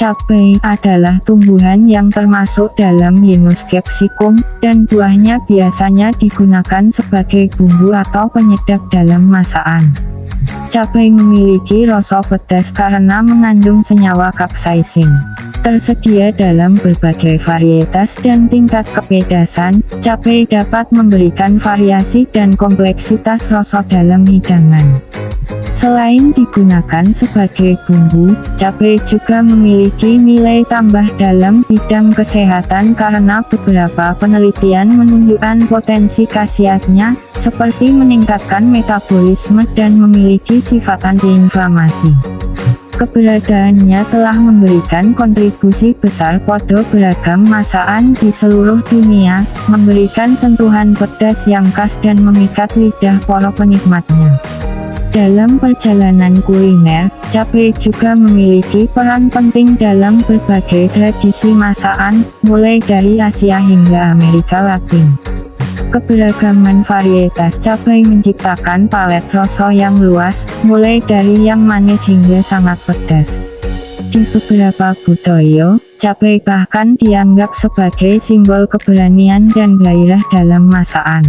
Cabai adalah tumbuhan yang termasuk dalam genus Capsicum, dan buahnya biasanya digunakan sebagai bumbu atau penyedap dalam masakan. Cabai memiliki rasa pedas karena mengandung senyawa capsaicin. Tersedia dalam berbagai varietas dan tingkat kepedasan, cabai dapat memberikan variasi dan kompleksitas rasa dalam hidangan. Selain digunakan sebagai bumbu, cabai juga memiliki nilai tambah dalam bidang kesehatan karena beberapa penelitian menunjukkan potensi khasiatnya, seperti meningkatkan metabolisme dan memiliki sifat antiinflamasi. Keberadaannya telah memberikan kontribusi besar pada beragam masakan di seluruh dunia, memberikan sentuhan pedas yang khas dan memikat lidah para penikmatnya. Dalam perjalanan kuliner, cabai juga memiliki peran penting dalam berbagai tradisi masakan, mulai dari Asia hingga Amerika Latin. Keberagaman varietas cabai menciptakan palet rasa yang luas, mulai dari yang manis hingga sangat pedas. Di beberapa budaya, cabai bahkan dianggap sebagai simbol keberanian dan gairah dalam masakan.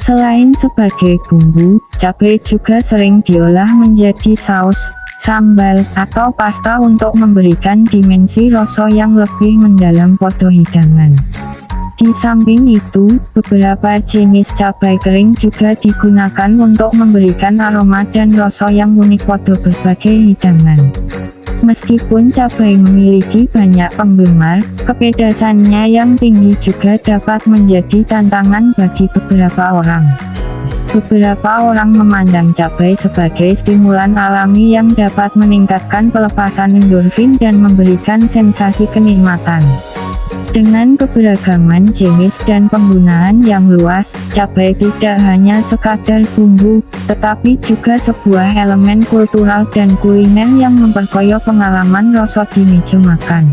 Selain sebagai bumbu, cabai juga sering diolah menjadi saus, sambal, atau pasta untuk memberikan dimensi rasa yang lebih mendalam pada hidangan. Di samping itu, beberapa jenis cabai kering juga digunakan untuk memberikan aroma dan rasa yang unik pada berbagai hidangan. Meskipun cabai memiliki banyak penggemar, kepedasannya yang tinggi juga dapat menjadi tantangan bagi beberapa orang. Beberapa orang memandang cabai sebagai stimulan alami yang dapat meningkatkan pelepasan endorfin dan memberikan sensasi kenikmatan. Dengan keberagaman jenis dan penggunaan yang luas, cabai tidak hanya sekadar bumbu, tetapi juga sebuah elemen kultural dan kuliner yang memperkoyo pengalaman rasa di meja makan.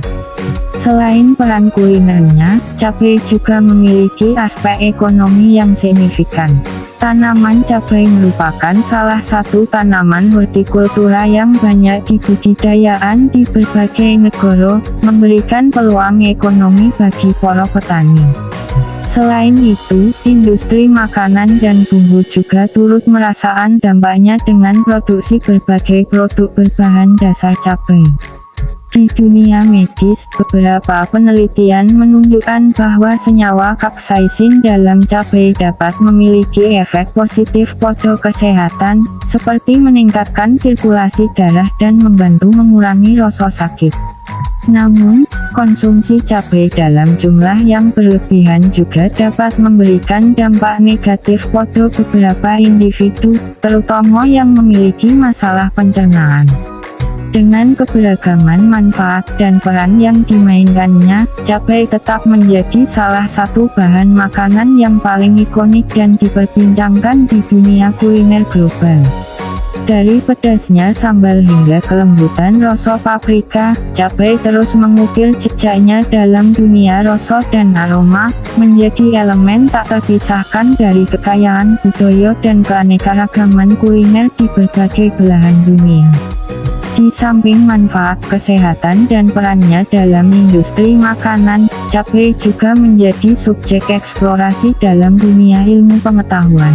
Selain peran kulinernya, cabai juga memiliki aspek ekonomi yang signifikan. Tanaman cabai merupakan salah satu tanaman hortikultura yang banyak dibudidayaan di berbagai negara, memberikan peluang ekonomi bagi para petani. Selain itu, industri makanan dan bumbu juga turut merasakan dampaknya dengan produksi berbagai produk berbahan dasar cabai. Di dunia medis, beberapa penelitian menunjukkan bahwa senyawa capsaicin dalam cabai dapat memiliki efek positif pada kesehatan, seperti meningkatkan sirkulasi darah dan membantu mengurangi rasa sakit. Namun, konsumsi cabai dalam jumlah yang berlebihan juga dapat memberikan dampak negatif pada beberapa individu, terutama yang memiliki masalah pencernaan. Dengan keberagaman manfaat dan peran yang dimainkannya, cabai tetap menjadi salah satu bahan makanan yang paling ikonik dan diperbincangkan di dunia kuliner global. Dari pedasnya sambal hingga kelembutan rasa paprika, cabai terus mengukir jejaknya dalam dunia rasa dan aroma, menjadi elemen tak terpisahkan dari kekayaan budaya dan keanekaragaman kuliner di berbagai belahan dunia. Di samping manfaat kesehatan dan perannya dalam industri makanan, cabai juga menjadi subjek eksplorasi dalam dunia ilmu pengetahuan.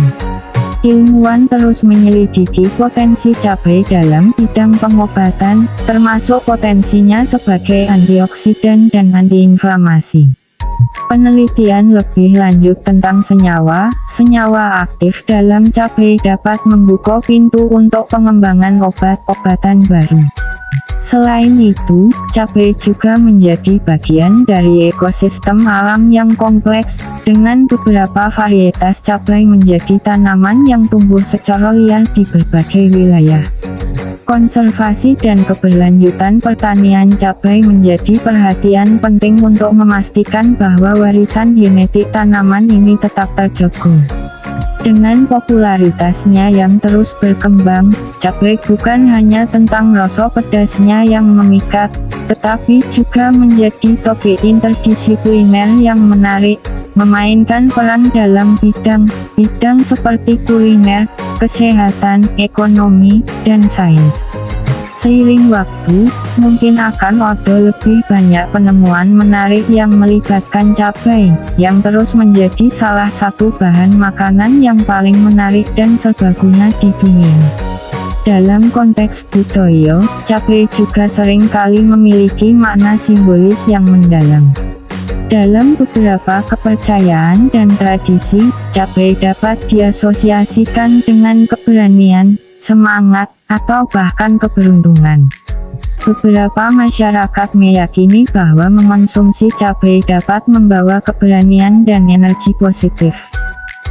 Ilmuwan terus menyelidiki potensi cabai dalam bidang pengobatan, termasuk potensinya sebagai antioksidan dan antiinflamasi. Penelitian lebih lanjut tentang senyawa aktif dalam cabai dapat membuka pintu untuk pengembangan obat-obatan baru. Selain itu, cabai juga menjadi bagian dari ekosistem alam yang kompleks, dengan beberapa varietas cabai menjadi tanaman yang tumbuh secara liar di berbagai wilayah. Konservasi dan keberlanjutan pertanian cabai menjadi perhatian penting untuk memastikan bahwa warisan genetik tanaman ini tetap terjaga. Dengan popularitasnya yang terus berkembang, cabai bukan hanya tentang rasa pedasnya yang memikat, tetapi juga menjadi topik interdisipliner yang menarik, memainkan peran dalam bidang seperti kuliner, kesehatan, ekonomi, dan sains. Seiring waktu, mungkin akan ada lebih banyak penemuan menarik yang melibatkan cabai, yang terus menjadi salah satu bahan makanan yang paling menarik dan serbaguna di dunia. Dalam konteks budaya, cabai juga sering kali memiliki makna simbolis yang mendalam. Dalam beberapa kepercayaan dan tradisi, cabai dapat diasosiasikan dengan keberanian, semangat, atau bahkan keberuntungan. Beberapa masyarakat meyakini bahwa mengonsumsi cabai dapat membawa keberanian dan energi positif.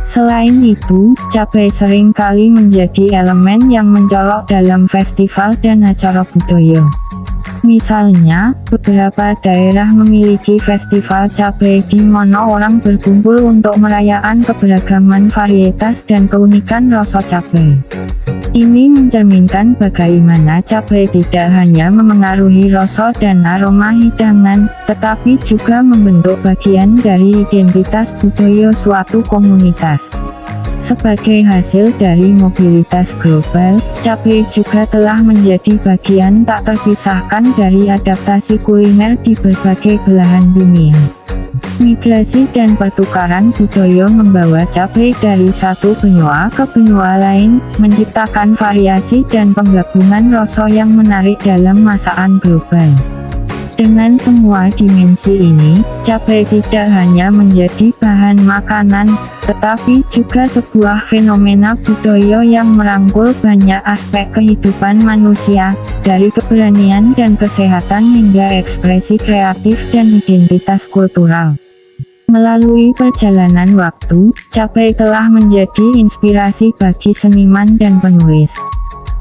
Selain itu, cabai sering kali menjadi elemen yang mencolok dalam festival dan acara budaya. Misalnya, beberapa daerah memiliki festival cabai di mana orang berkumpul untuk merayakan keberagaman varietas dan keunikan rasa cabai. Ini mencerminkan bagaimana cabai tidak hanya memengaruhi rasa dan aroma hidangan, tetapi juga membentuk bagian dari identitas budaya suatu komunitas. Sebagai hasil dari mobilitas global, cabai juga telah menjadi bagian tak terpisahkan dari adaptasi kuliner di berbagai belahan dunia. Migrasi dan pertukaran budaya membawa cabai dari satu benua ke benua lain, menciptakan variasi dan penggabungan rasa yang menarik dalam masakan global. Dengan semua dimensi ini, cabai tidak hanya menjadi bahan makanan, tetapi juga sebuah fenomena budaya yang merangkul banyak aspek kehidupan manusia, dari keberanian dan kesehatan hingga ekspresi kreatif dan identitas kultural. Melalui perjalanan waktu, cabai telah menjadi inspirasi bagi seniman dan penulis.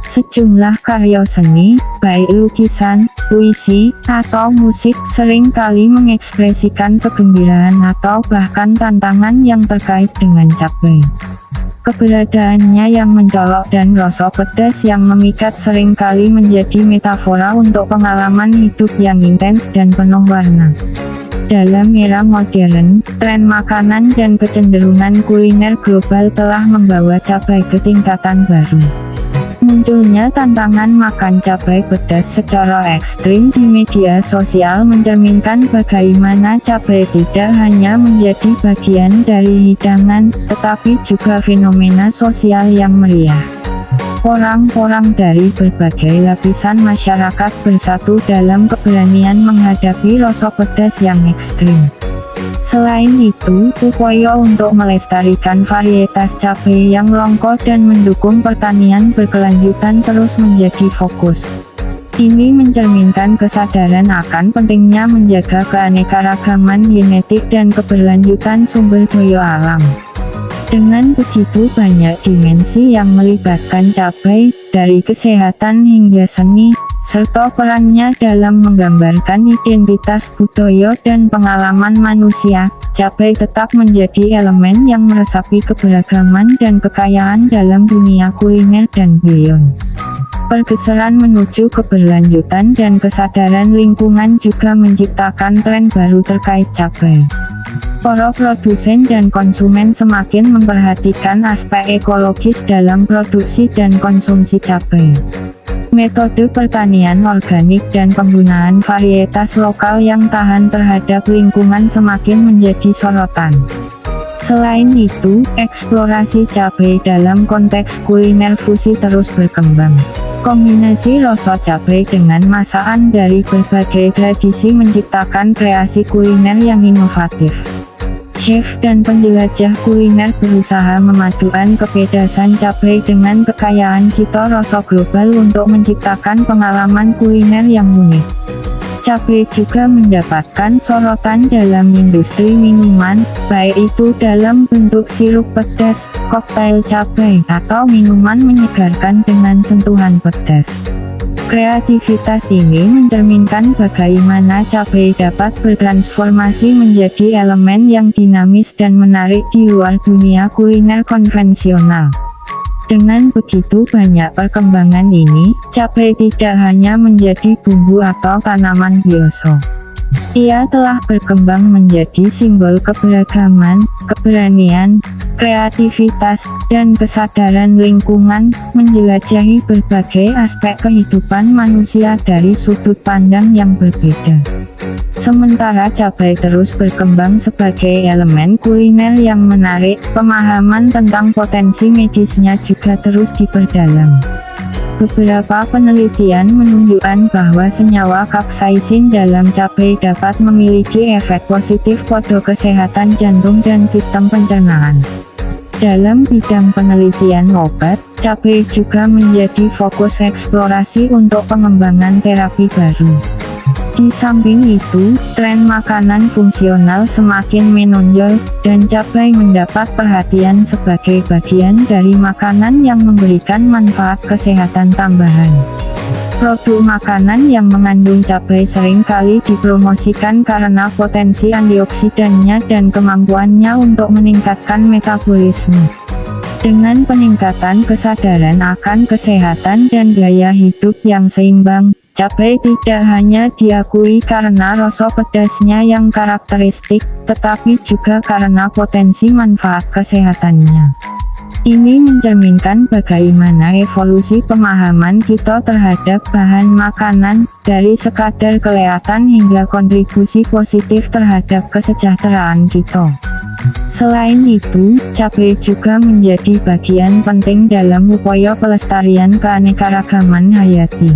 Sejumlah karya seni, baik lukisan, puisi, atau musik sering kali mengekspresikan kegembiraan atau bahkan tantangan yang terkait dengan cabai. Keberadaannya yang mencolok dan rasa pedas yang memikat seringkali menjadi metafora untuk pengalaman hidup yang intens dan penuh warna. Dalam era modern, tren makanan dan kecenderungan kuliner global telah membawa cabai ke tingkatan baru. Munculnya tantangan makan cabai pedas secara ekstrim di media sosial mencerminkan bagaimana cabai tidak hanya menjadi bagian dari hidangan, tetapi juga fenomena sosial yang meriah. Orang-orang dari berbagai lapisan masyarakat bersatu dalam keberanian menghadapi rasa pedas yang ekstrim. Selain itu, upaya untuk melestarikan varietas cabai yang langka dan mendukung pertanian berkelanjutan terus menjadi fokus. Ini mencerminkan kesadaran akan pentingnya menjaga keanekaragaman genetik dan keberlanjutan sumber daya alam. Dengan begitu banyak dimensi yang melibatkan cabai, dari kesehatan hingga seni, serta perannya dalam menggambarkan identitas budaya dan pengalaman manusia, cabai tetap menjadi elemen yang meresapi keberagaman dan kekayaan dalam dunia kuliner dan beyond. Pergeseran menuju keberlanjutan dan kesadaran lingkungan juga menciptakan tren baru terkait cabai. Para produsen dan konsumen semakin memperhatikan aspek ekologis dalam produksi dan konsumsi cabai. Metode pertanian organik dan penggunaan varietas lokal yang tahan terhadap lingkungan semakin menjadi sorotan. Selain itu, eksplorasi cabai dalam konteks kuliner fusi terus berkembang. Kombinasi rasa cabai dengan masakan dari berbagai tradisi menciptakan kreasi kuliner yang inovatif. Chef dan penjelajah kuliner berusaha memadukan kepedasan cabai dengan kekayaan cita rasa global untuk menciptakan pengalaman kuliner yang unik. Cabai juga mendapatkan sorotan dalam industri minuman, baik itu dalam bentuk sirup pedas, koktail cabai, atau minuman menyegarkan dengan sentuhan pedas. Kreativitas ini mencerminkan bagaimana cabai dapat bertransformasi menjadi elemen yang dinamis dan menarik di luar dunia kuliner konvensional. Dengan begitu banyak perkembangan ini, cabai tidak hanya menjadi bumbu atau tanaman biasa. Ia telah berkembang menjadi simbol keberagaman, keberanian, kreativitas, dan kesadaran lingkungan, menjelajahi berbagai aspek kehidupan manusia dari sudut pandang yang berbeda. Sementara cabai terus berkembang sebagai elemen kuliner yang menarik, pemahaman tentang potensi medisnya juga terus diperdalam. Beberapa penelitian menunjukkan bahwa senyawa kapsaisin dalam cabai dapat memiliki efek positif pada kesehatan jantung dan sistem pencernaan. Dalam bidang penelitian obat, cabai juga menjadi fokus eksplorasi untuk pengembangan terapi baru. Di samping itu, tren makanan fungsional semakin menonjol, dan cabai mendapat perhatian sebagai bagian dari makanan yang memberikan manfaat kesehatan tambahan. Produk makanan yang mengandung cabai seringkali dipromosikan karena potensi antioksidannya dan kemampuannya untuk meningkatkan metabolisme. Dengan peningkatan kesadaran akan kesehatan dan gaya hidup yang seimbang, cabai tidak hanya diakui karena rasa pedasnya yang karakteristik, tetapi juga karena potensi manfaat kesehatannya. Ini mencerminkan bagaimana evolusi pemahaman kita terhadap bahan makanan, dari sekadar kelihatan hingga kontribusi positif terhadap kesejahteraan kita. Selain itu, cabai juga menjadi bagian penting dalam upaya pelestarian keanekaragaman hayati.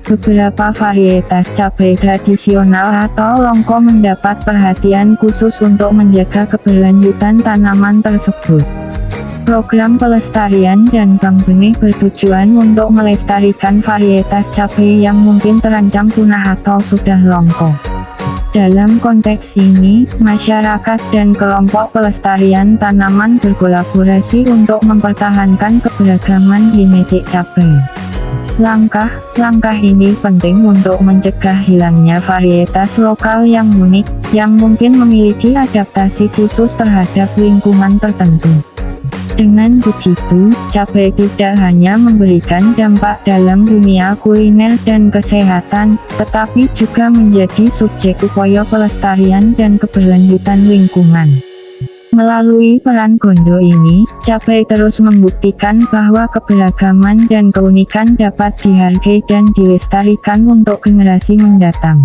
Beberapa varietas cabai tradisional atau longko mendapat perhatian khusus untuk menjaga keberlanjutan tanaman tersebut. Program pelestarian dan bank benih bertujuan untuk melestarikan varietas cabai yang mungkin terancam punah atau sudah longko. Dalam konteks ini, masyarakat dan kelompok pelestarian tanaman berkolaborasi untuk mempertahankan keberagaman genetik cabai. Langkah-langkah ini penting untuk mencegah hilangnya varietas lokal yang unik, yang mungkin memiliki adaptasi khusus terhadap lingkungan tertentu. Dengan begitu, cabai tidak hanya memberikan dampak dalam dunia kuliner dan kesehatan, tetapi juga menjadi subjek upaya pelestarian dan keberlanjutan lingkungan. Melalui peran Gondo ini, cabai terus membuktikan bahwa keberagaman dan keunikan dapat dihargai dan dilestarikan untuk generasi mendatang.